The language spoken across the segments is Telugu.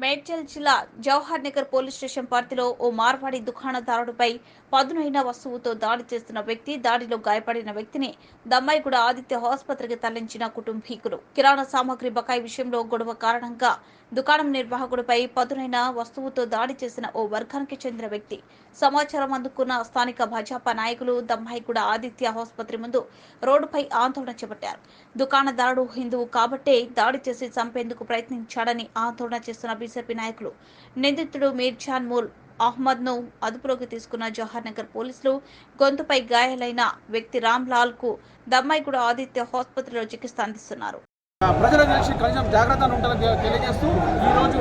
మేడ్చల్ జిల్లా జవహర్ నగర్ పోలీస్ స్టేషన్ పరిధిలో ఓ మార్వాడి దుకాణదారుడిపై పదునైన వస్తువుతో దాడి చేస్తున్న వ్యక్తి, దాడిలో గాయపడిన వ్యక్తిని దమ్మాయిగూడ ఆదిత్య ఆసుపత్రికి తరలించిన కుటుంబీకులు. కిరాణా సామాగ్రి బకాయి విషయంలో గొడవ కారణంగా దుకాణం నిర్వాహకుడిపై పదునైన వస్తువుతో దాడి చేసిన ఓ వర్గానికి చెందిన వ్యక్తి. సమాచారం అందుకున్న స్థానిక భాజపా నాయకులు దమ్మాయిగూడ ఆదిత్య ఆసుపత్రి ముందు రోడ్డుపై ఆందోళన చేపట్టారు. దుకాణదారుడు హిందువు కాబట్టే దాడి చేసి చంపేందుకు ప్రయత్నించాడని ఆందోళన చేస్తున్న బీజేపీ నాయకులు. నిందితుడు మీర్జాన్ మూల్ అహ్మద్ ను అదుపులోకి తీసుకున్న జవహర్ నగర్ పోలీసులు గొంతుపై గాయాలైన వ్యక్తి రామ్ లాల్ కు దమ్మాయిగూడ ఆదిత్య ఆసుపత్రిలో చికిత్స అందిస్తున్నారు. ప్రజల నుంచి కొంచెం జాగ్రత్తగా ఉండాలని తెలియజేస్తూ ఈరోజు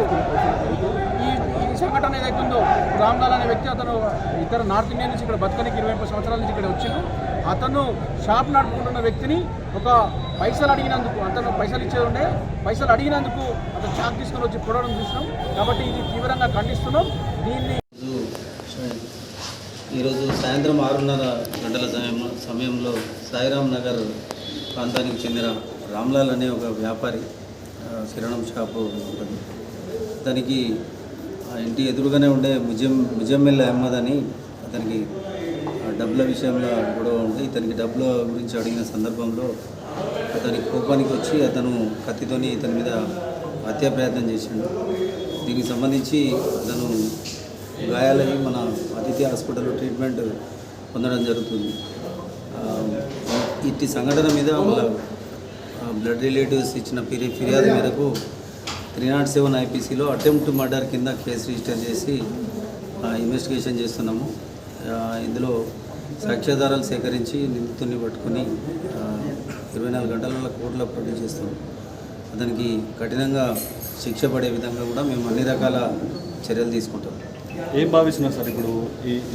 ఈ సంఘటన ఏదైతుందో రామ్ లాల్ అనే వ్యక్తి అతను ఇతర నార్త్ ఇండియా నుంచి ఇక్కడ బతకనికి 20 సంవత్సరాల నుంచి ఇక్కడ వచ్చిండు. అతను షాప్ నడుపుకుంటున్న వ్యక్తిని ఒక పైసలు అడిగినందుకు, అతను పైసలు ఇచ్చేది ఉండే, పైసలు అడిగినందుకు అతను చాక్ తీసుకొని వచ్చి పొడవడం చూసినాం. కాబట్టి ఇది తీవ్రంగా ఖండిస్తున్నాం. దీన్ని ఈరోజు సాయంత్రం 6:30 గంటల సమయంలో సాయిరామ్ నగర్ ప్రాంతానికి చెందిన రామ్లాల్ అనే ఒక వ్యాపారి కిరాణం షాపు ఉంటుంది. దానికి ఇంటి ఎదురుగానే ఉండే ముజమ్మిల్ అహ్మద్ అని అతనికి డబ్బుల విషయంలో గొడవ ఉంటే ఇతనికి డబ్బుల గురించి అడిగిన సందర్భంలో అతనికి కోపానికి వచ్చి అతను కత్తితోని ఇతని మీద హత్యా ప్రయత్నం చేసిండు. దీనికి సంబంధించి అతను గాయాలయ్యి మన ఆదిత్య హాస్పిటల్లో ట్రీట్మెంట్ పొందడం జరుగుతుంది. ఇట్టి సంఘటన మీద వాళ్ళ బ్లడ్ రిలేటివ్స్ ఇచ్చిన ఫిర్యాదు మేరకు 307 ఐపీసీలో అటెంప్ట్ మర్డర్ కింద కేసు రిజిస్టర్ చేసి ఇన్వెస్టిగేషన్ చేస్తున్నాము. ఇందులో సాక్ష్యాధారాలు సేకరించి నిందితుడిని పట్టుకుని 24 గంటల కోర్టులో ప్రొడ్యూస్ చేస్తాము. అతనికి కఠినంగా శిక్ష పడే విధంగా కూడా మేము అన్ని రకాల చర్యలు తీసుకుంటాం. ఏం భావిస్తున్నారు సార్?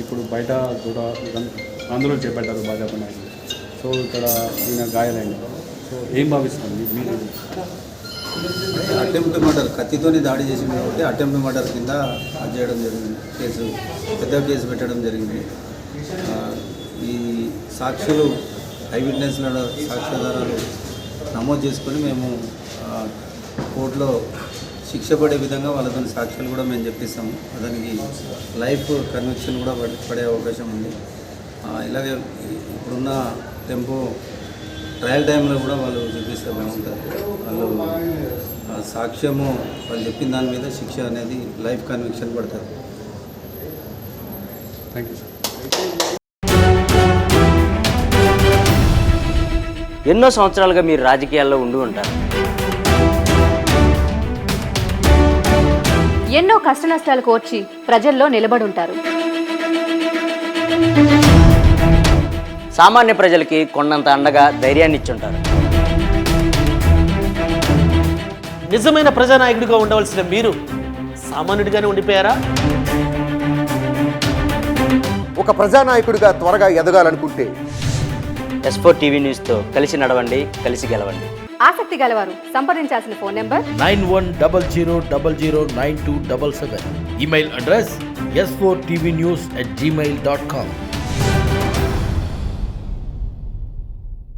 ఇప్పుడు బయట కూడా ఆందోళన చేపట్టారు భాజపా నాయకులు. సో ఇక్కడ ఈయన గాయాలైంది. సో ఏం భావిస్తుంది మీరు? అటెంప్ట్ మర్డర్ కత్తితోని దాడి చేసింది కాబట్టి అటెంప్ట్ మర్డర్ కింద అది చేయడం జరిగింది. పెద్ద కేసు పెట్టడం జరిగింది. ఈ సాక్షులు ఐ విట్నెస్ల సాక్ష్యాధారాలు నమోదు చేసుకొని మేము కోర్టులో శిక్ష పడే విధంగా వాళ్ళతో సాక్ష్యాలు కూడా మేము చెప్పిస్తాము. అతనికి లైఫ్ కన్విక్షన్ కూడా పడే అవకాశం ఉంది. ఇలాగే ఇప్పుడున్న టెంపో ట్రయల్ టైంలో కూడా వాళ్ళు చూపిస్తే బాగుంటుంది. వాళ్ళు సాక్ష్యము వాళ్ళు చెప్పిన దాని మీద శిక్ష అనేది లైఫ్ కన్విక్షన్ పడతారు. Thank you sir. ఎన్నో సంవత్సరాలుగా మీరు రాజకీయాల్లో ఉండి ఉంటారు. ఎన్నో కష్టనష్టాలు కోర్చి ప్రజల్లో నిలబడి ఉంటారు. సామాన్య ప్రజలకి కొండంత అండగా ధైర్యాన్ని ఇచ్చుంటారు. నిజమైన ప్రజానాయకుడిగా ఉండవలసిన మీరు సామాన్యుడిగానే ఉండిపోయారా? ఒక ప్రజానాయకుడిగా త్వరగా ఎదగాలనుకుంటే S4 టీవీ న్యూస్తో కలిసి నడవండి, కలిసి గెలవండి. ఆసక్తి గలవారు సంప్రదించాల్సిన phone number 9100009277. Email address s4tvnews@gmail.com.